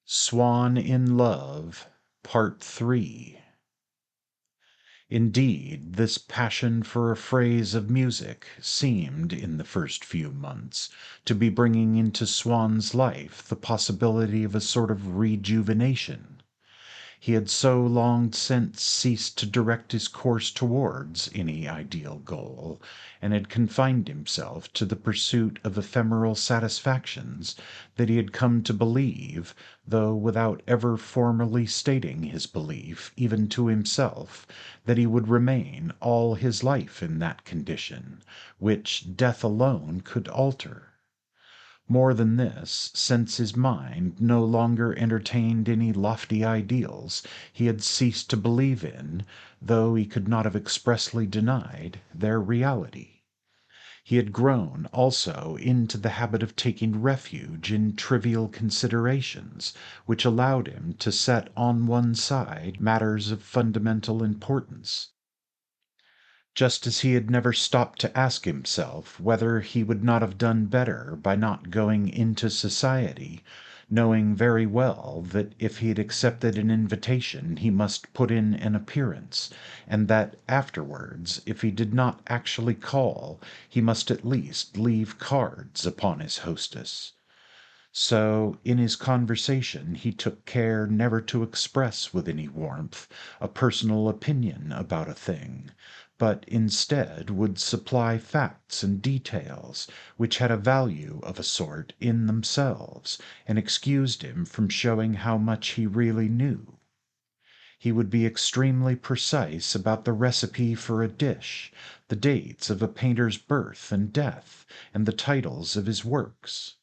Swann in Love, Part 3. Indeed, this passion for a phrase of music seemed, in the first few months, to be bringing into Swann's life the possibility of a sort of rejuvenation. He had so long since ceased to direct his course towards any ideal goal, and had confined himself to the pursuit of ephemeral satisfactions, that he had come to believe, though without ever formally stating his belief even to himself, that he would remain all his life in that condition, which death alone could alter. More than this, since his mind no longer entertained any lofty ideals, he had ceased to believe in, though he could not have expressly denied, their reality. He had grown, also, into the habit of taking refuge in trivial considerations, which allowed him to set on one side matters of fundamental importance, just as he had never stopped to ask himself whether he would not have done better by not going into society, knowing very well that if he had accepted an invitation he must put in an appearance, and that afterwards, if he did not actually call, he must at least leave cards upon his hostess. So, in his conversation, he took care never to express with any warmth a personal opinion about a thing, but instead would supply facts and details which had a value of a sort in themselves, and excused him from showing how much he really knew. He would be extremely precise about the recipe for a dish, the dates of a painter's birth and death, and the titles of his works.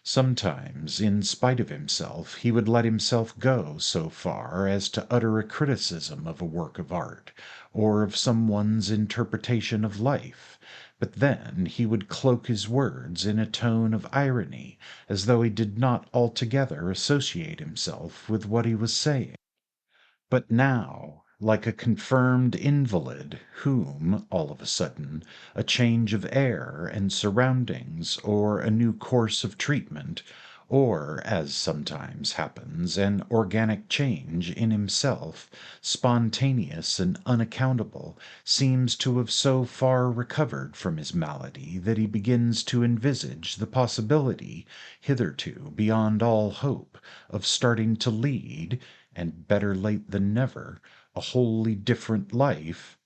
Sometimes, in spite of himself, he would let himself go so far as to utter a criticism of a work of art, or of some one's interpretation of life, but then he would cloak his words in a tone of irony, as though he did not altogether associate himself with what he was saying. But now, like a confirmed invalid whom, all of a sudden, a change of air and surroundings, or a new course of treatment, or, as sometimes happens, an organic change in himself, spontaneous and unaccountable, seems to have so far recovered from his malady that he begins to envisage the possibility, hitherto beyond all hope, of starting to lead, and better late than never, a wholly different life.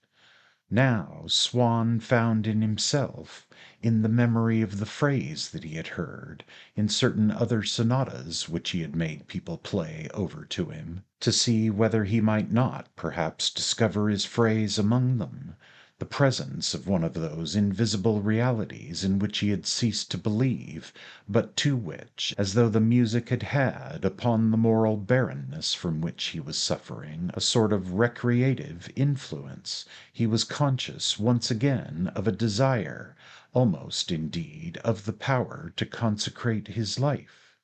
Now Swann found in himself, in the memory of the phrase that he had heard, in certain other sonatas which he had made people play over to him, to see whether he might not perhaps discover his phrase among them, the presence of one of those invisible realities in which he had ceased to believe, but to which, as though the music had had, upon the moral barrenness from which he was suffering, a sort of recreative influence, he was conscious once again of a desire, almost, indeed, of the power to consecrate his life.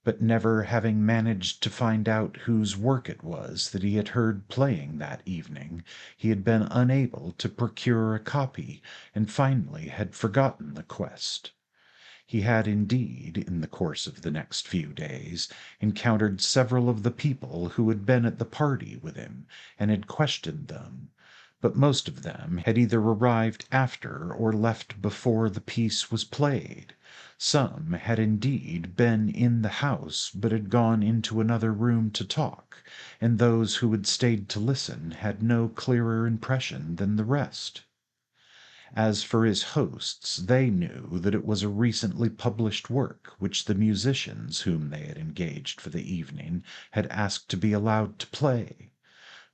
But never having managed to find out whose work it was that he had heard playing that evening, he had been unable to procure a copy, and finally had forgotten the quest. He had indeed, in the course of the next few days, encountered several of the people who had been at the party with him, and had questioned them, but most of them had either arrived after or left before the piece was played. Some had indeed been in the house, but had gone into another room to talk, and those who had stayed to listen had no clearer impression than the rest. As for his hosts, they knew that it was a recently published work which the musicians whom they had engaged for the evening had asked to be allowed to play.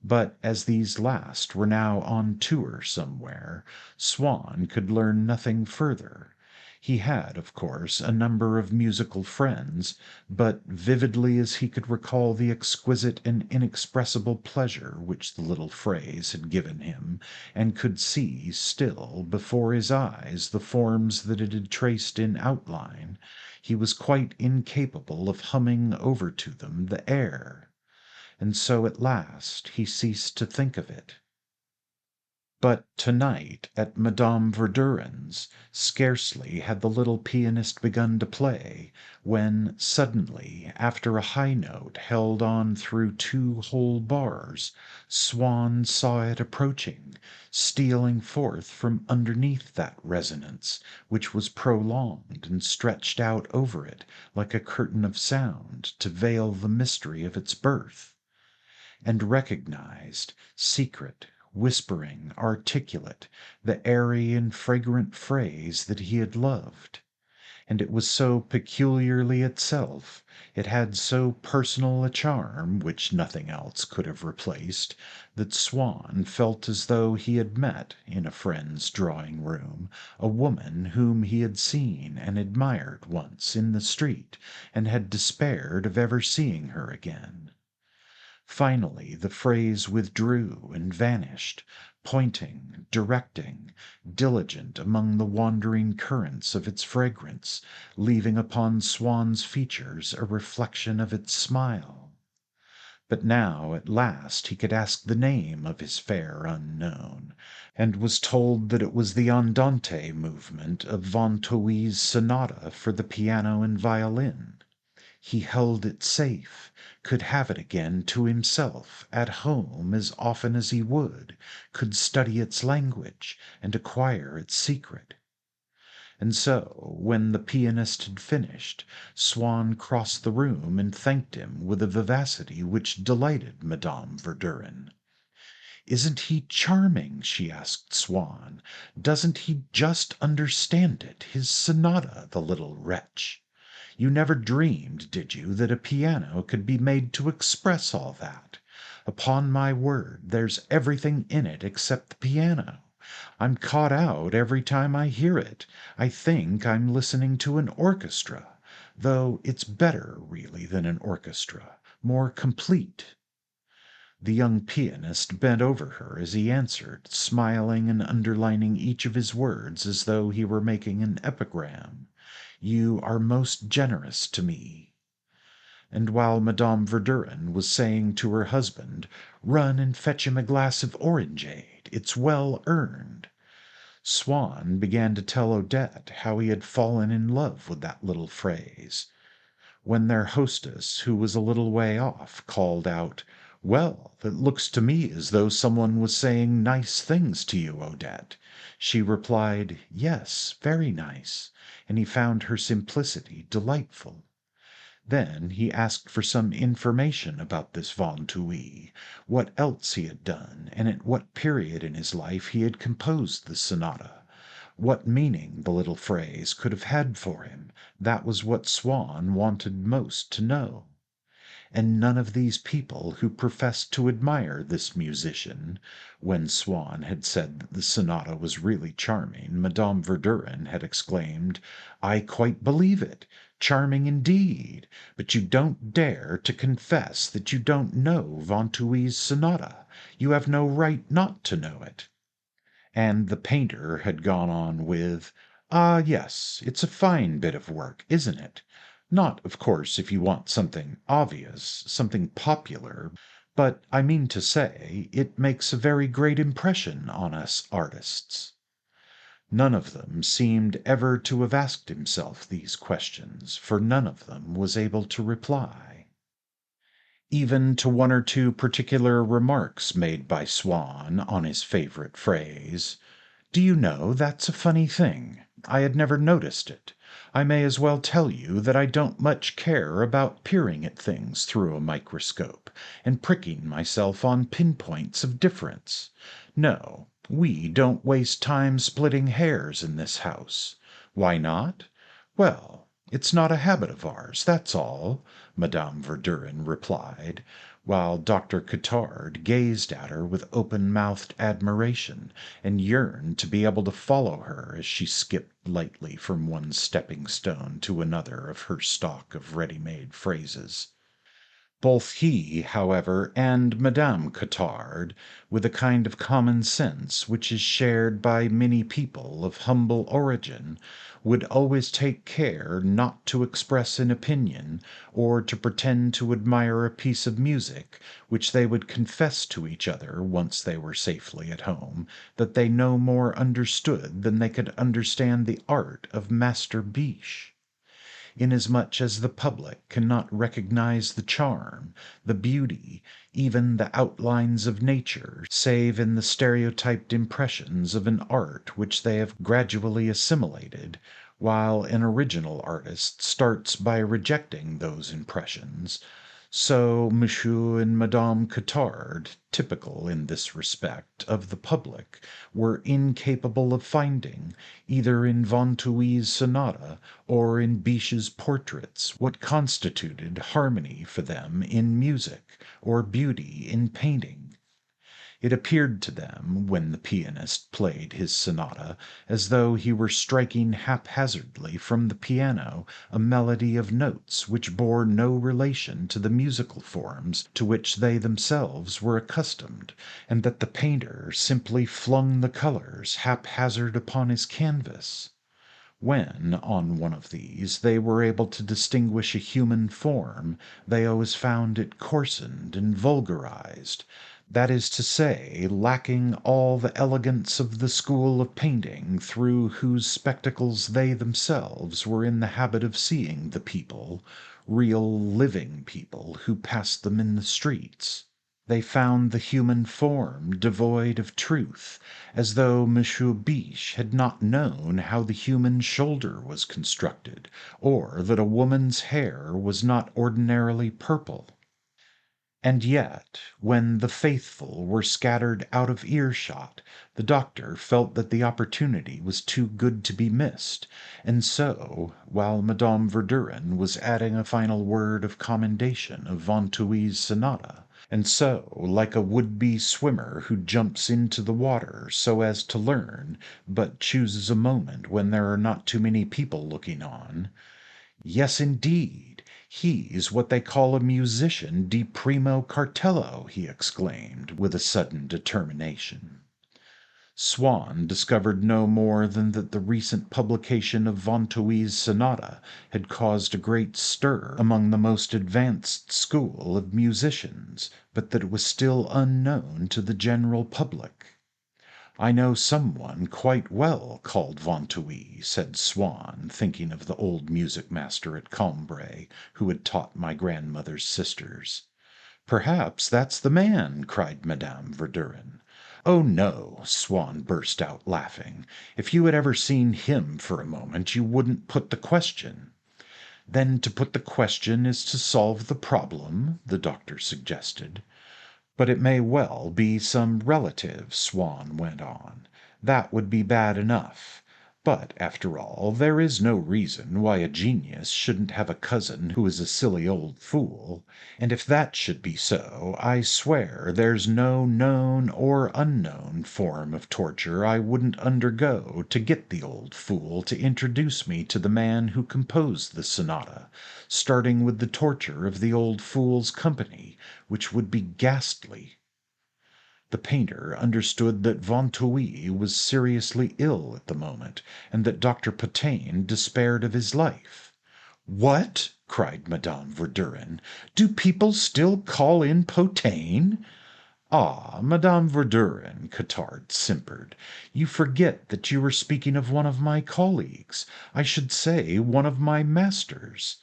But as these last were now on tour somewhere, Swann could learn nothing further. He had, of course, a number of musical friends, but vividly as he could recall the exquisite and inexpressible pleasure which the little phrase had given him, and could see still before his eyes the forms that it had traced in outline, he was quite incapable of humming over to them the air, and so at last he ceased to think of it. But tonight at Madame Verdurin's, scarcely had the little pianist begun to play, when suddenly, after a high note held on through two whole bars, Swann saw it approaching, stealing forth from underneath that resonance, which was prolonged and stretched out over it like a curtain of sound to veil the mystery of its birth, and recognized, secret, whispering, articulate, the airy and fragrant phrase that he had loved. And it was so peculiarly itself, it had so personal a charm, which nothing else could have replaced, that Swann felt as though he had met, in a friend's drawing room, a woman whom he had seen and admired once in the street, and had despaired of ever seeing her again. Finally the phrase withdrew and vanished, pointing, directing, diligent among the wandering currents of its fragrance, leaving upon Swann's features a reflection of its smile. But now at last he could ask the name of his fair unknown, and was told that it was the andante movement of Vinteuil's sonata for the piano and violin. He held it safe, could have it again to himself, at home, as often as he would, could study its language and acquire its secret. And so, when the pianist had finished, Swann crossed the room and thanked him with a vivacity which delighted Madame Verdurin. "Isn't he charming?" she asked Swann. "Doesn't he just understand it, his sonata, the little wretch? You never dreamed, did you, that a piano could be made to express all that? Upon my word, there's everything in it except the piano. I'm caught out every time I hear it. I think I'm listening to an orchestra, though it's better, really, than an orchestra, more complete." The young pianist bent over her as he answered, smiling and underlining each of his words as though he were making an epigram. "You are most generous to me." And while Madame Verdurin was saying to her husband, "Run and fetch him a glass of orangeade, it's well earned," Swann began to tell Odette how he had fallen in love with that little phrase, when their hostess, who was a little way off, called out, "Well, it looks to me as though someone was saying nice things to you, Odette." She replied, "Yes, very nice," and he found her simplicity delightful. Then he asked for some information about this Vinteuil, what else he had done, and at what period in his life he had composed the sonata. What meaning the little phrase could have had for him, that was what Swann wanted most to know. And none of these people who professed to admire this musician, when Swann had said that the sonata was really charming, Madame Verdurin had exclaimed, "I quite believe it, charming indeed, but you don't dare to confess that you don't know Vinteuil's sonata. You have no right not to know it." And the painter had gone on with, "Ah, yes, it's a fine bit of work, isn't it? Not, of course, if you want something obvious, something popular, but I mean to say, it makes a very great impression on us artists." None of them seemed ever to have asked himself these questions, for none of them was able to reply. Even to one or two particular remarks made by Swann on his favorite phrase, "Do you know, that's a funny thing. I had never noticed it. I may as well tell you that I don't much care about peering at things through a microscope, and pricking myself on pinpoints of difference. No, we don't waste time splitting hairs in this house. Why not? Well, it's not a habit of ours, that's all," Madame Verdurin replied, while Dr. Cottard gazed at her with open-mouthed admiration, and yearned to be able to follow her as she skipped lightly from one stepping stone to another of her stock of ready-made phrases. Both he, however, and Madame Cottard, with a kind of common sense which is shared by many people of humble origin, would always take care not to express an opinion, or to pretend to admire a piece of music, which they would confess to each other, once they were safely at home, that they no more understood than they could understand the art of Master Biche. Inasmuch as the public cannot recognize the charm, the beauty, even the outlines of nature, save in the stereotyped impressions of an art which they have gradually assimilated, while an original artist starts by rejecting those impressions, so Monsieur and Madame Cottard, typical in this respect of the public, were incapable of finding, either in Vinteuil's sonata or in Biche's portraits, what constituted harmony for them in music, or beauty in painting. It appeared to them, when the pianist played his sonata, as though he were striking haphazardly from the piano a melody of notes which bore no relation to the musical forms to which they themselves were accustomed, and that the painter simply flung the colors haphazard upon his canvas. When, on one of these, they were able to distinguish a human form, they always found it coarsened and vulgarized, that is to say, lacking all the elegance of the school of painting through whose spectacles they themselves were in the habit of seeing the people, real living people, who passed them in the streets. They found the human form devoid of truth, as though Monsieur Biche had not known how the human shoulder was constructed, or that a woman's hair was not ordinarily purple. And yet, when the faithful were scattered out of earshot, the doctor felt that the opportunity was too good to be missed, and so, while Madame Verdurin was adding a final word of commendation of Vinteuil's sonata, and so, like a would-be swimmer who jumps into the water so as to learn, but chooses a moment when there are not too many people looking on, "Yes, indeed, he's what they call a musician di primo cartello," he exclaimed, with a sudden determination. Swann discovered no more than that the recent publication of Vinteuil's sonata had caused a great stir among the most advanced school of musicians, but that it was still unknown to the general public. "I know someone quite well called Vinteuil," said Swann, thinking of the old music master at Cambrai, who had taught my grandmother's sisters. "Perhaps that's the man," cried Madame Verdurin. "Oh, no," Swann burst out laughing. "If you had ever seen him for a moment, you wouldn't put the question." "Then to put the question is to solve the problem?" the doctor suggested. "But it may well be some relative," Swann went on. "That would be bad enough. But, after all, there is no reason why a genius shouldn't have a cousin who is a silly old fool, and if that should be so, I swear there's no known or unknown form of torture I wouldn't undergo to get the old fool to introduce me to the man who composed the sonata, starting with the torture of the old fool's company, which would be ghastly." The painter understood that Vinteuil was seriously ill at the moment, and that Dr. Potain despaired of his life. "What!" cried Madame Verdurin. "Do people still call in Potain?" "Ah, Madame Verdurin," Cottard simpered, "you forget that you are speaking of one of my colleagues, I should say one of my masters."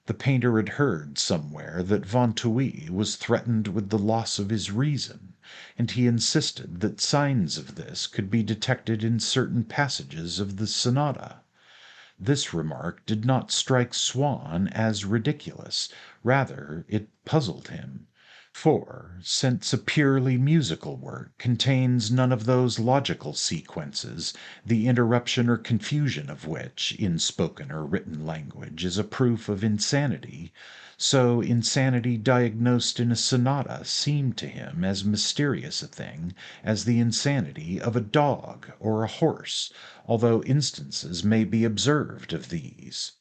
The painter had heard somewhere that Vinteuil was threatened with the loss of his reason, and he insisted that signs of this could be detected in certain passages of the sonata. This remark did not strike Swann as ridiculous, rather it puzzled him. For, since a purely musical work contains none of those logical sequences, the interruption or confusion of which, in spoken or written language, is a proof of insanity, so insanity diagnosed in a sonata seemed to him as mysterious a thing as the insanity of a dog or a horse, although instances may be observed of these.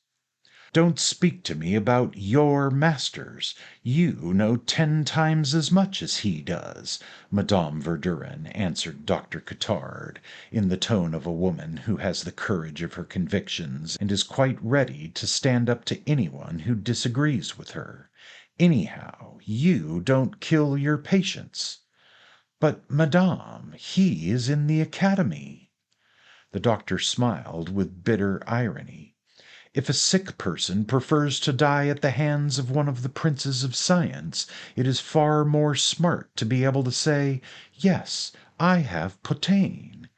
Don't speak to me about your masters. You know 10 times as much as he does, Madame Verdurin answered Dr. Cottard, in the tone of a woman who has the courage of her convictions and is quite ready to stand up to anyone who disagrees with her. Anyhow, you don't kill your patients. But, Madame, he is in the academy. The doctor smiled with bitter irony. If a sick person prefers to die at the hands of one of the princes of science, it is far more smart to be able to say, "Yes, I have potain."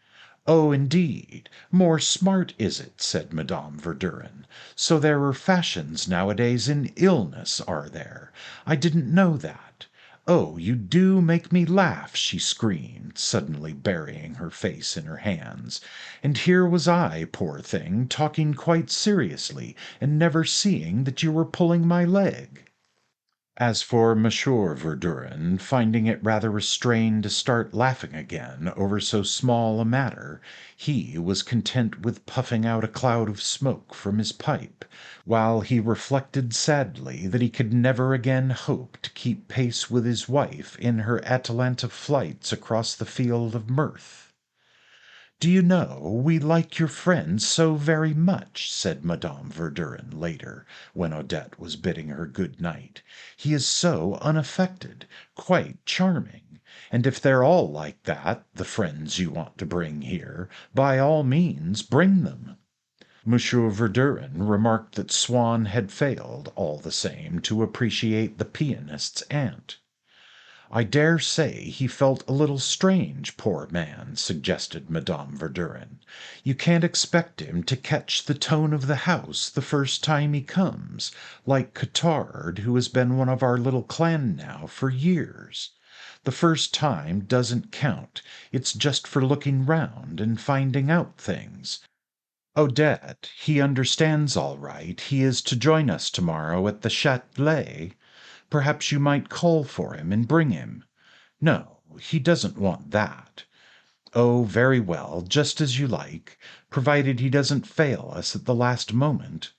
"Oh, indeed, more smart is it," said Madame Verdurin. "So there are fashions nowadays in illness, are there? I didn't know that. Oh, you do make me laugh," she screamed, suddenly burying her face in her hands. "And here was I, poor thing, talking quite seriously, and never seeing that you were pulling my leg." As for Monsieur Verdurin, finding it rather a strain to start laughing again over so small a matter, he was content with puffing out a cloud of smoke from his pipe, while he reflected sadly that he could never again hope to keep pace with his wife in her Atalanta flights across the field of mirth. "Do you know, we like your friend so very much," said Madame Verdurin later, when Odette was bidding her good night. "He is so unaffected, quite charming. And if they're all like that, the friends you want to bring here, by all means bring them." Monsieur Verdurin remarked that Swann had failed, all the same, to appreciate the pianist's aunt. "I dare say he felt a little strange, poor man," suggested Madame Verdurin. "You can't expect him to catch the tone of the house the first time he comes, like Cottard, who has been one of our little clan now for years. The first time doesn't count. It's just for looking round and finding out things. Odette, he understands all right. He is to join us tomorrow at the Châtelet. Perhaps you might call for him and bring him. No, he doesn't want that. Oh, very well, just as you like, provided he doesn't fail us at the last moment."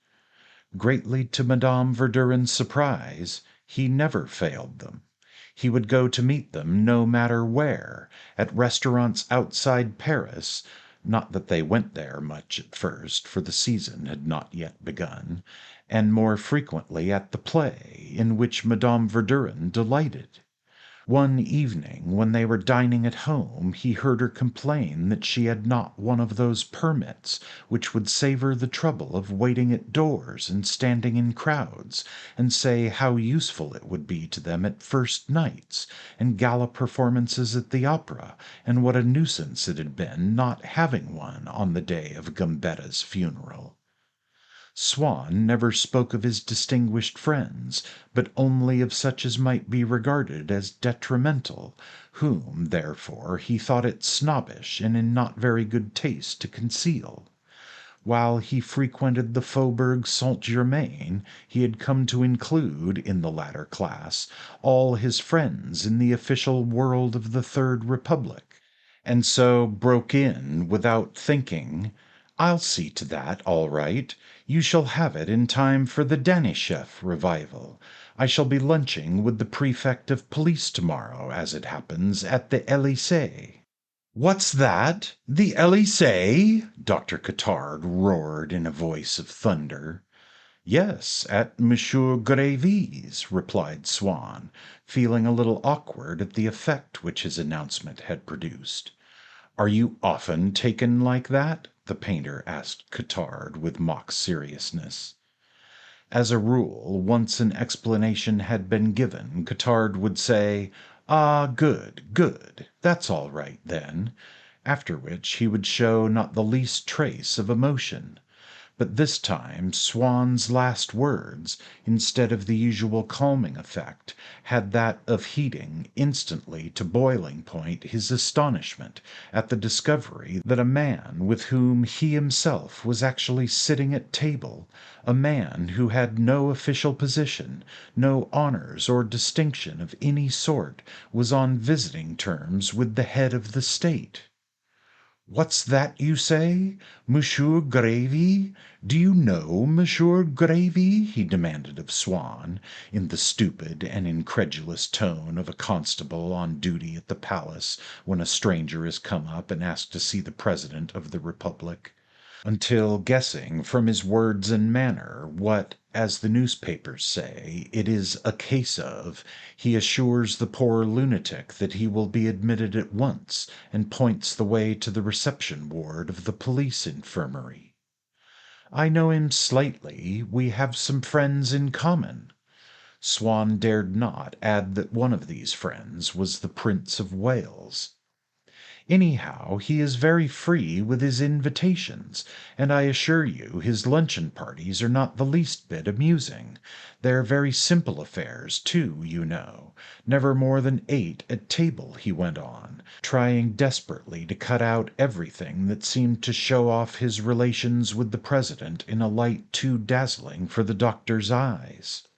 Greatly to Madame Verdurin's surprise, he never failed them. He would go to meet them no matter where, at restaurants outside Paris, not that they went there much at first, for the season had not yet begun, and more frequently at the play, in which Madame Verdurin delighted. One evening, when they were dining at home, he heard her complain that she had not one of those permits which would save her the trouble of waiting at doors and standing in crowds, and say how useful it would be to them at first nights, and gala performances at the opera, and what a nuisance it had been not having one on the day of Gambetta's funeral. Swann never spoke of his distinguished friends, but only of such as might be regarded as detrimental, whom, therefore, he thought it snobbish and in not very good taste to conceal. While he frequented the Faubourg Saint Germain, he had come to include, in the latter class, all his friends in the official world of the Third Republic, and so broke in without thinking, "I'll see to that, all right. You shall have it in time for the Danishef revival. I shall be lunching with the prefect of police tomorrow, as it happens, at the Elysée." "What's that? The Elysée?" Dr. Cottard roared in a voice of thunder. "Yes, at Monsieur Grévy's," replied Swann, feeling a little awkward at the effect which his announcement had produced. "Are you often taken like that?" the painter asked Cottard with mock seriousness. As a rule, once an explanation had been given, Cottard would say, "Ah, good, good, that's all right, then," after which he would show not the least trace of emotion. But this time Swann's last words, instead of the usual calming effect, had that of heating instantly to boiling point his astonishment at the discovery that a man with whom he himself was actually sitting at table, a man who had no official position, no honors or distinction of any sort, was on visiting terms with the head of the state. What's that you say? Monsieur Gravy? Do you know Monsieur Gravy? He demanded of Swann, in the stupid and incredulous tone of a constable on duty at the palace when a stranger has come up and asked to see the President of the Republic, until guessing from his words and manner what, as the newspapers say, it is a case of, he assures the poor lunatic that he will be admitted at once and points the way to the reception ward of the police infirmary. I know him slightly. We have some friends in common. Swann dared not add that one of these friends was the Prince of Wales. Anyhow, he is very free with his invitations, and I assure you his luncheon parties are not the least bit amusing. They're very simple affairs, too, you know. Never more than 8 at table, he went on, trying desperately to cut out everything that seemed to show off his relations with the President in a light too dazzling for the doctor's eyes.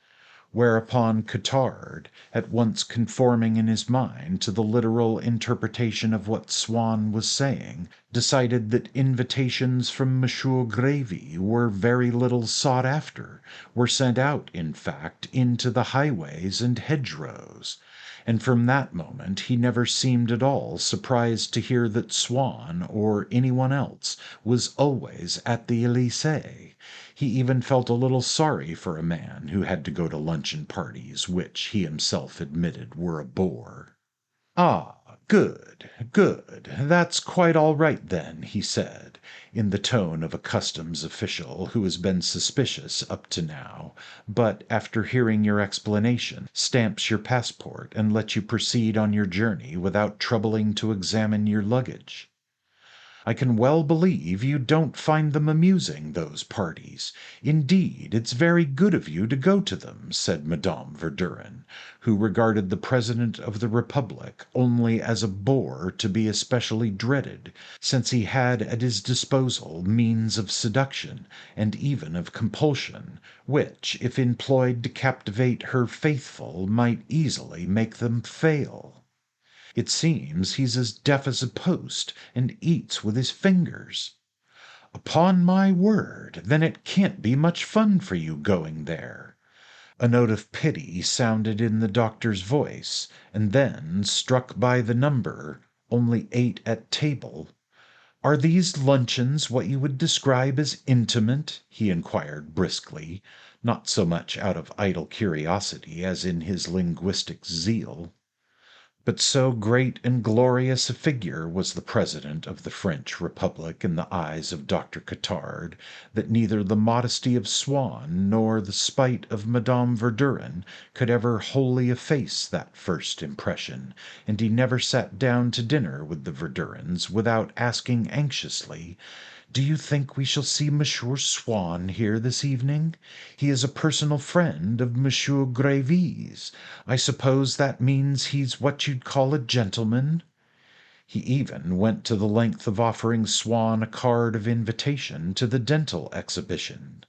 Whereupon Cottard, at once conforming in his mind to the literal interpretation of what Swann was saying, decided that invitations from Monsieur Gravy were very little sought after, were sent out, in fact, into the highways and hedgerows, and from that moment he never seemed at all surprised to hear that Swann, or anyone else, was always at the Elysée. He even felt a little sorry for a man who had to go to luncheon parties, which he himself admitted were a bore. "Ah, good, good. That's quite all right, then," he said, in the tone of a customs official who has been suspicious up to now, but, after hearing your explanation, stamps your passport and lets you proceed on your journey without troubling to examine your luggage. I can well believe you don't find them amusing, those parties. Indeed, it's very good of you to go to them, said Madame Verdurin, who regarded the President of the Republic only as a bore to be especially dreaded, since he had at his disposal means of seduction, and even of compulsion, which, if employed to captivate her faithful, might easily make them fail. It seems he's as deaf as a post, and eats with his fingers. Upon my word, then it can't be much fun for you going there. A note of pity sounded in the doctor's voice, and then, struck by the number, only 8 at table. Are these luncheons what you would describe as intimate? He inquired briskly, not so much out of idle curiosity as in his linguistic zeal. But so great and glorious a figure was the President of the French Republic in the eyes of Dr. Cottard that neither the modesty of Swann nor the spite of Madame Verdurin could ever wholly efface that first impression, and he never sat down to dinner with the Verdurins without asking anxiously, "Do you think we shall see Monsieur Swann here this evening? He is a personal friend of Monsieur Gravy's. I suppose that means he's what you'd call a gentleman?" He even went to the length of offering Swann a card of invitation to the dental exhibition.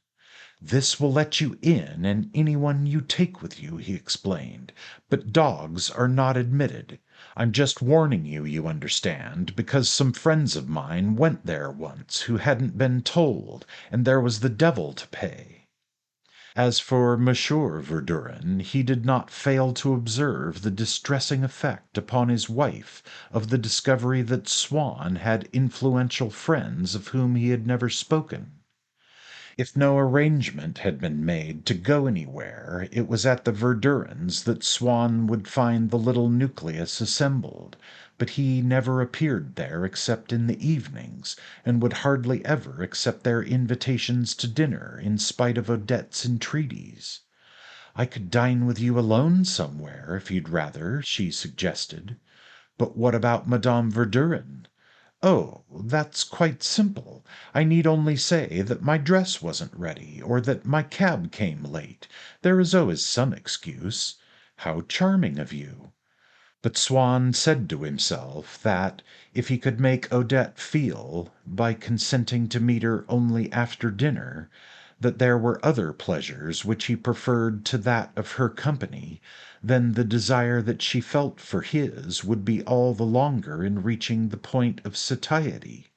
"This will let you in and anyone you take with you," he explained, "but dogs are not admitted. I'm just warning you, you understand, because some friends of mine went there once who hadn't been told, and there was the devil to pay." As for Monsieur Verdurin, he did not fail to observe the distressing effect upon his wife of the discovery that Swann had influential friends of whom he had never spoken. If no arrangement had been made to go anywhere, it was at the Verdurins' that Swann would find the little nucleus assembled, but he never appeared there except in the evenings, and would hardly ever accept their invitations to dinner in spite of Odette's entreaties. "I could dine with you alone somewhere, if you'd rather," she suggested. "But what about Madame Verdurin?" "Oh, that's quite simple. I need only say that my dress wasn't ready, or that my cab came late. There is always some excuse. How charming of you!" But Swann said to himself that, if he could make Odette feel, by consenting to meet her only after dinner, that there were other pleasures which he preferred to that of her company, then the desire that she felt for his would be all the longer in reaching the point of satiety.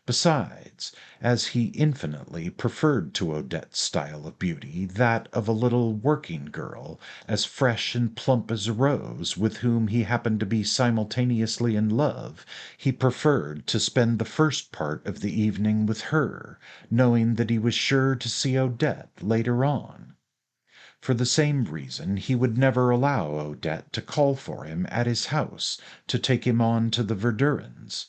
Besides, as he infinitely preferred to Odette's style of beauty that of a little working girl, as fresh and plump as a rose, with whom he happened to be simultaneously in love, he preferred to spend the first part of the evening with her, knowing that he was sure to see Odette later on. For the same reason he would never allow Odette to call for him at his house to take him on to the Verdurins.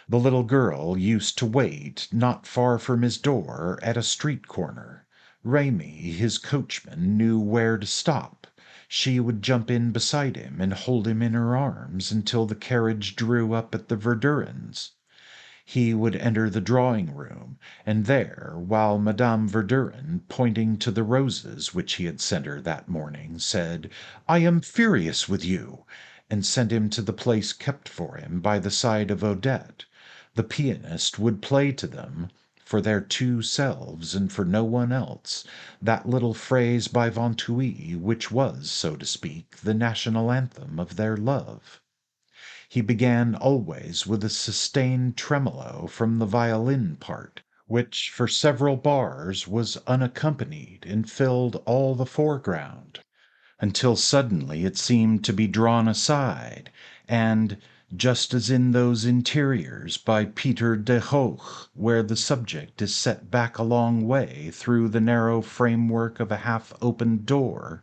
The little girl used to wait not far from his door at a street corner. Raimy, his coachman, knew where to stop. She would jump in beside him and hold him in her arms until the carriage drew up at the Verdurins. He would enter the drawing room, and there, while Madame Verdurin, pointing to the roses which he had sent her that morning, said, "I am furious with you," and sent him to the place kept for him by the side of Odette, the pianist would play to them, for their two selves and for no one else, that little phrase by Vinteuil which was, so to speak, the national anthem of their love. He began always with a sustained tremolo from the violin part, which for several bars was unaccompanied and filled all the foreground, until suddenly it seemed to be drawn aside, and, just as in those interiors by Peter de Hoogh, where the subject is set back a long way through the narrow framework of a half-opened door,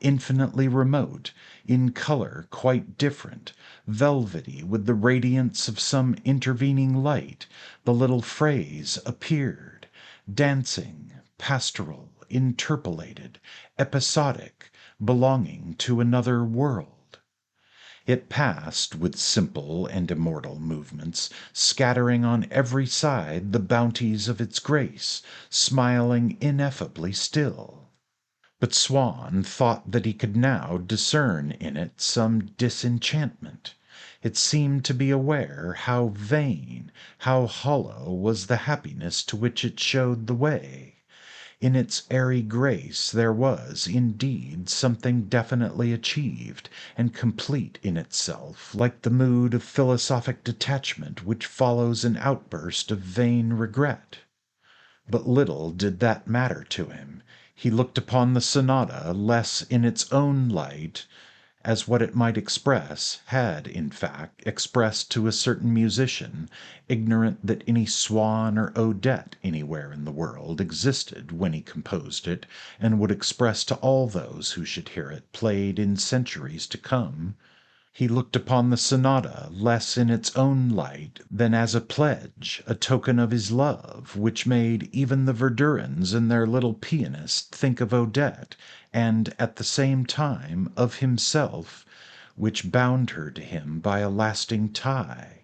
infinitely remote, in color quite different, velvety with the radiance of some intervening light, the little phrase appeared, dancing, pastoral, interpolated, episodic, belonging to another world. It passed with simple and immortal movements, scattering on every side the bounties of its grace, smiling ineffably still. But Swann thought that he could now discern in it some disenchantment. It seemed to be aware how vain, how hollow was the happiness to which it showed the way. In its airy grace there was, indeed, something definitely achieved and complete in itself, like the mood of philosophic detachment which follows an outburst of vain regret. But little did that matter to him. He looked upon the sonata less in its own light as what it might express, had, in fact, expressed to a certain musician, ignorant that any Swann or Odette anywhere in the world existed when he composed it, and would express to all those who should hear it played in centuries to come. He looked upon the sonata less in its own light than as a pledge, a token of his love, which made even the Verdurins and their little pianist think of Odette, and at the same time of himself, which bound her to him by a lasting tie.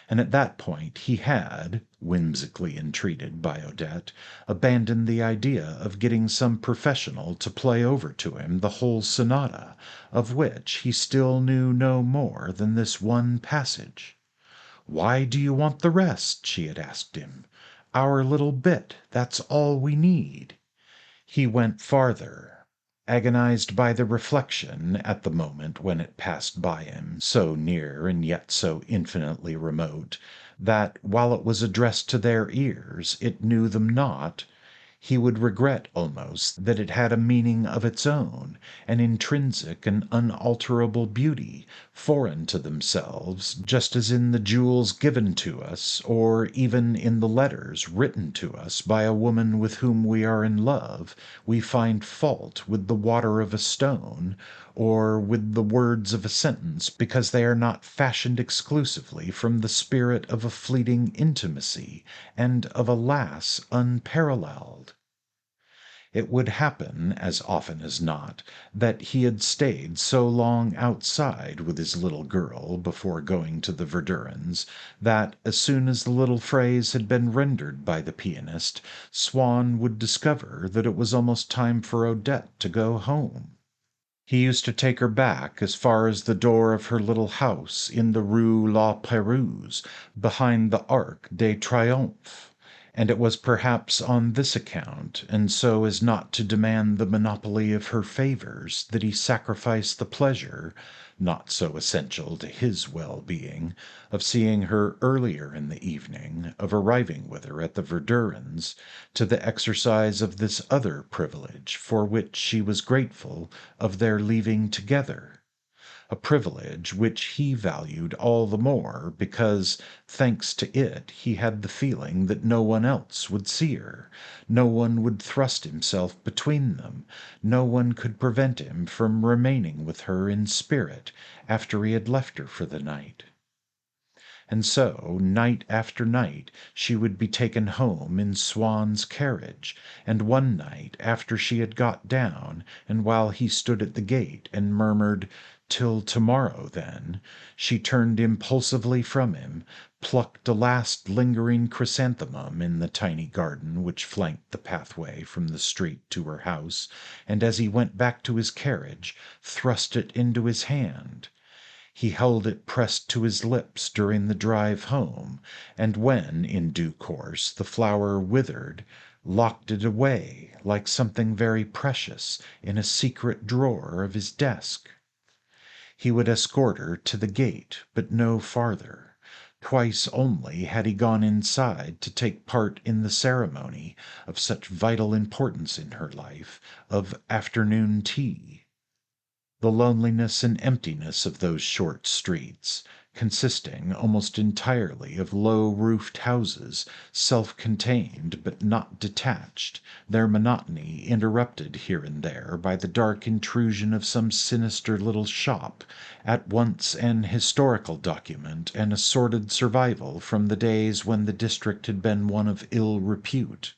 And at that point he had, whimsically entreated by Odette, abandoned the idea of getting some professional to play over to him the whole sonata, of which he still knew no more than this one passage. "Why do you want the rest?" she had asked him. "Our little bit, that's all we need." He went farther. Agonized by the reflection, at the moment when it passed by him, so near and yet so infinitely remote, that, while it was addressed to their ears, it knew them not, he would regret almost that it had a meaning of its own, an intrinsic and unalterable beauty, foreign to themselves, just as in the jewels given to us, or even in the letters written to us by a woman with whom we are in love, we find fault with the water of a stone, or with the words of a sentence, because they are not fashioned exclusively from the spirit of a fleeting intimacy, and of a lass unparalleled. It would happen, as often as not, that he had stayed so long outside with his little girl before going to the Verdurins, that, as soon as the little phrase had been rendered by the pianist, Swann would discover that it was almost time for Odette to go home. He used to take her back as far as the door of her little house in the Rue La Pérouse, behind the Arc de Triomphe, And it was perhaps on this account, and so as not to demand the monopoly of her favors, that he sacrificed the pleasure, not so essential to his well-being, of seeing her earlier in the evening, of arriving with her at the Verdurins, to the exercise of this other privilege for which she was grateful, of their leaving together. A privilege which he valued all the more because, thanks to it, he had the feeling that no one else would see her, no one would thrust himself between them, no one could prevent him from remaining with her in spirit after he had left her for the night. And so, night after night, she would be taken home in Swann's carriage, and one night, after she had got down, and while he stood at the gate and murmured, "Till tomorrow, then," she turned impulsively from him, plucked a last lingering chrysanthemum in the tiny garden which flanked the pathway from the street to her house, and as he went back to his carriage, thrust it into his hand. He held it pressed to his lips during the drive home, and when, in due course, the flower withered, locked it away, like something very precious, in a secret drawer of his desk. He would escort her to the gate, but no farther. Twice only had he gone inside to take part in the ceremony of such vital importance in her life, of afternoon tea. The loneliness and emptiness of those short streets, consisting almost entirely of low-roofed houses, self-contained but not detached, their monotony interrupted here and there by the dark intrusion of some sinister little shop, at once an historical document and a sordid survival from the days when the district had been one of ill repute.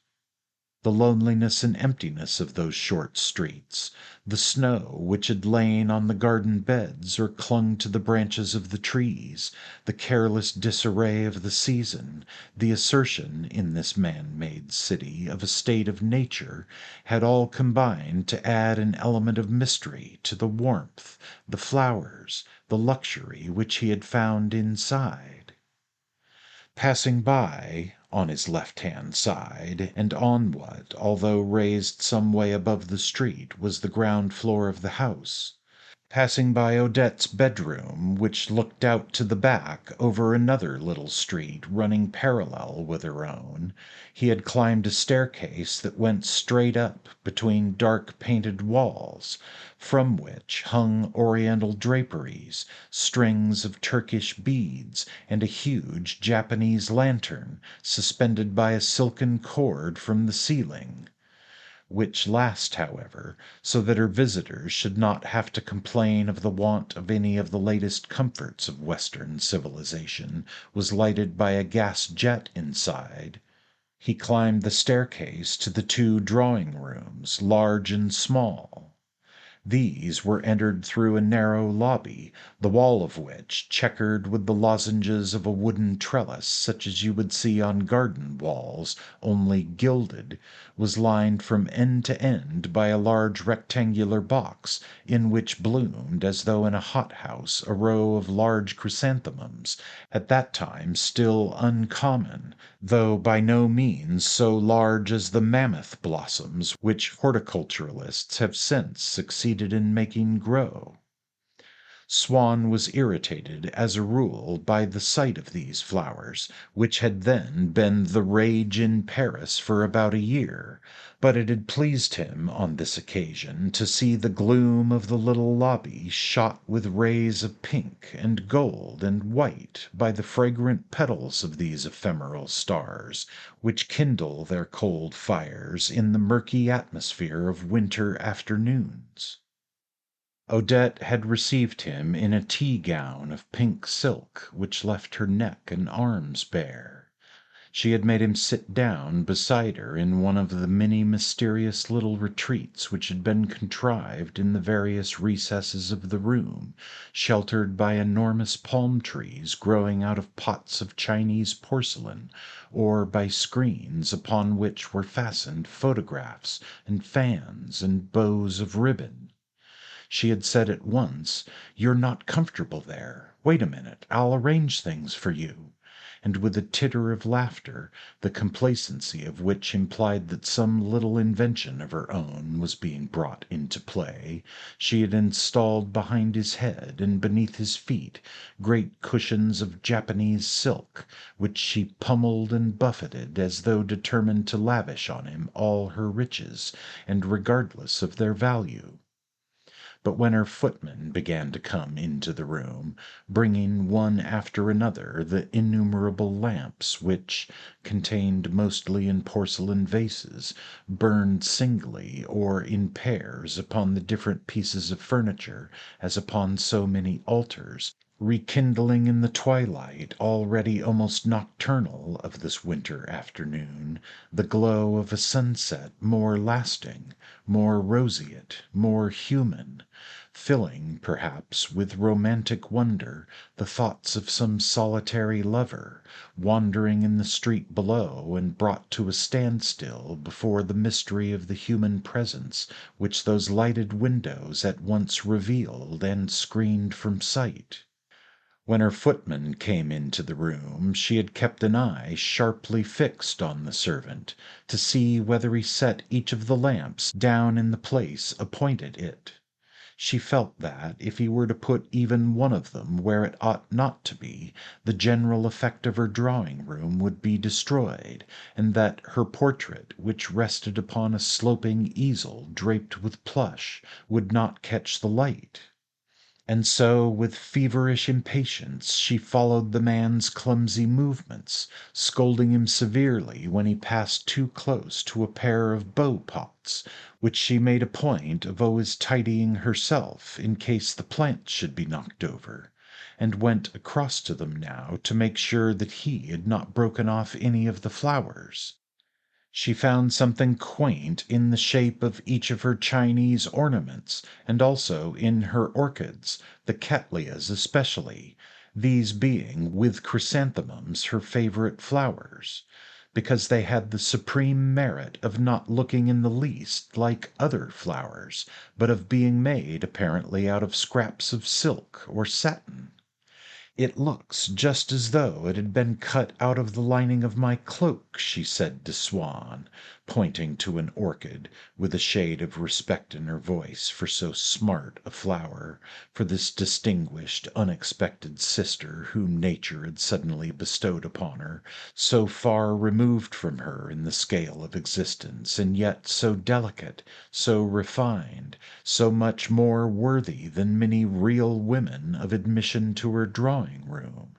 The loneliness and emptiness of those short streets, the snow which had lain on the garden beds or clung to the branches of the trees, the careless disarray of the season, the assertion in this man-made city of a state of nature, had all combined to add an element of mystery to the warmth, the flowers, the luxury which he had found inside. Passing by, on his left-hand side, and on what, although raised some way above the street, was the ground floor of the house. Passing by Odette's bedroom, which looked out to the back over another little street running parallel with her own, he had climbed a staircase that went straight up between dark painted walls, from which hung oriental draperies, strings of Turkish beads, and a huge Japanese lantern suspended by a silken cord from the ceiling, which last, however, so that her visitors should not have to complain of the want of any of the latest comforts of Western civilization, was lighted by a gas jet inside. He climbed the staircase to the two drawing rooms, large and small. These were entered through a narrow lobby, the wall of which, checkered with the lozenges of a wooden trellis such as you would see on garden walls, only gilded, was lined from end to end by a large rectangular box in which bloomed, as though in a hothouse, a row of large chrysanthemums, at that time still uncommon, though by no means so large as the mammoth blossoms which horticulturists have since succeeded in making grow. Swann was irritated, as a rule, by the sight of these flowers, which had then been the rage in Paris for about a year, but it had pleased him on this occasion to see the gloom of the little lobby shot with rays of pink and gold and white by the fragrant petals of these ephemeral stars, which kindle their cold fires in the murky atmosphere of winter afternoons. Odette had received him in a tea-gown of pink silk which left her neck and arms bare. She had made him sit down beside her in one of the many mysterious little retreats which had been contrived in the various recesses of the room, sheltered by enormous palm trees growing out of pots of Chinese porcelain, or by screens upon which were fastened photographs and fans and bows of ribbon. She had said at once, "You're not comfortable there. Wait a minute, I'll arrange things for you." and with a titter of laughter, the complacency of which implied that some little invention of her own was being brought into play, she had installed behind his head and beneath his feet great cushions of Japanese silk, which she pummeled and buffeted as though determined to lavish on him all her riches, and regardless of their value. But when her footmen began to come into the room, bringing one after another the innumerable lamps which, contained mostly in porcelain vases, burned singly or in pairs upon the different pieces of furniture as upon so many altars, rekindling in the twilight, already almost nocturnal, of this winter afternoon, the glow of a sunset more lasting, more roseate, more human, filling, perhaps, with romantic wonder the thoughts of some solitary lover, wandering in the street below and brought to a standstill before the mystery of the human presence which those lighted windows at once revealed and screened from sight. When her footman came into the room, she had kept an eye sharply fixed on the servant, to see whether he set each of the lamps down in the place appointed it. She felt that, if he were to put even one of them where it ought not to be, the general effect of her drawing room would be destroyed, and that her portrait, which rested upon a sloping easel draped with plush, would not catch the light. And so, with feverish impatience, she followed the man's clumsy movements, scolding him severely when he passed too close to a pair of bow pots, which she made a point of always tidying herself in case the plants should be knocked over, and went across to them now to make sure that he had not broken off any of the flowers. She found something quaint in the shape of each of her Chinese ornaments, and also in her orchids, the cattleyas especially, these being, with chrysanthemums, her favorite flowers, because they had the supreme merit of not looking in the least like other flowers, but of being made apparently out of scraps of silk or satin. "It looks just as though it had been cut out of the lining of my cloak," she said to Swann, pointing to an orchid, with a shade of respect in her voice for so smart a flower, for this distinguished, unexpected sister whom nature had suddenly bestowed upon her, so far removed from her in the scale of existence, and yet so delicate, so refined, so much more worthy than many real women of admission to her drawing room.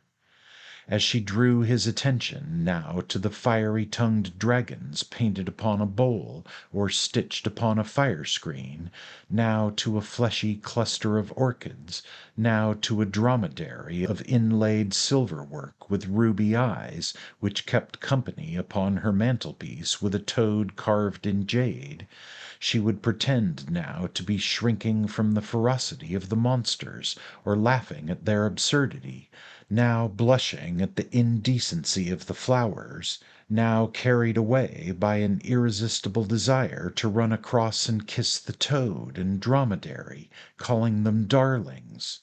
As she drew his attention now to the fiery-tongued dragons painted upon a bowl or stitched upon a fire-screen, now to a fleshy cluster of orchids, now to a dromedary of inlaid silver-work with ruby eyes, which kept company upon her mantelpiece with a toad carved in jade, she would pretend now to be shrinking from the ferocity of the monsters, or laughing at their absurdity, now blushing at the indecency of the flowers, now carried away by an irresistible desire to run across and kiss the toad and dromedary, calling them darlings.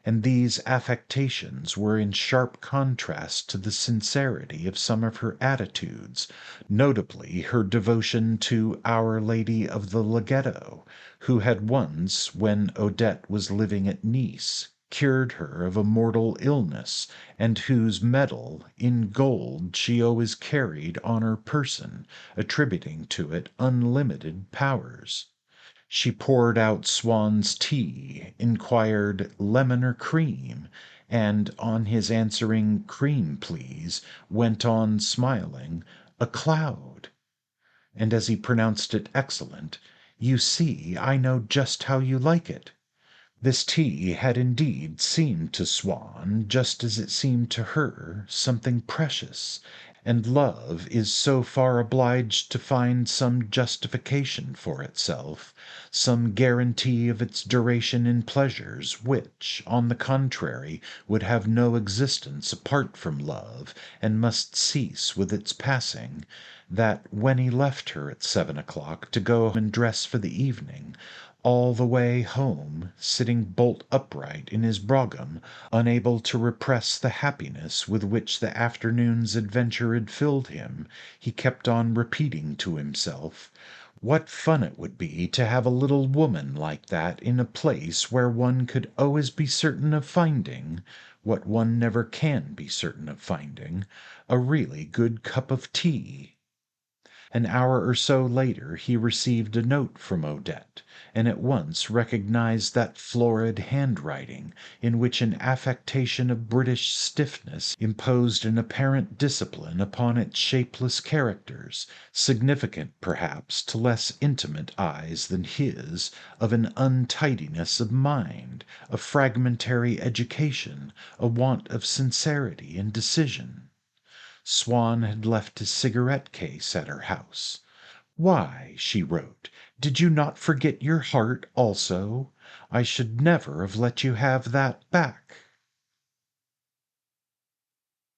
And these affectations were in sharp contrast to the sincerity of some of her attitudes, notably her devotion to Our Lady of the Laghetto, who had once, when Odette was living at Nice, cured her of a mortal illness, and whose medal in gold she always carried on her person, attributing to it unlimited powers. She poured out Swann's tea, inquired lemon or cream, and, on his answering cream, please, went on smiling, a cloud. And as he pronounced it excellent, "You see, I know just how you like it." This tea had indeed seemed to Swann, just as it seemed to her, something precious, and love is so far obliged to find some justification for itself, some guarantee of its duration in pleasures which, on the contrary, would have no existence apart from love, and must cease with its passing, that when he left her at 7 o'clock to go and dress for the evening, all the way home, sitting bolt upright in his brougham, unable to repress the happiness with which the afternoon's adventure had filled him, he kept on repeating to himself, what fun it would be to have a little woman like that in a place where one could always be certain of finding, what one never can be certain of finding, a really good cup of tea. An hour or so later he received a note from Odette, and at once recognized that florid handwriting in which an affectation of British stiffness imposed an apparent discipline upon its shapeless characters, significant perhaps to less intimate eyes than his of an untidiness of mind, a fragmentary education, a want of sincerity and decision. Swann had left his cigarette case at her house. "Why," she wrote, "did you not forget your heart also? I should never have let you have that back."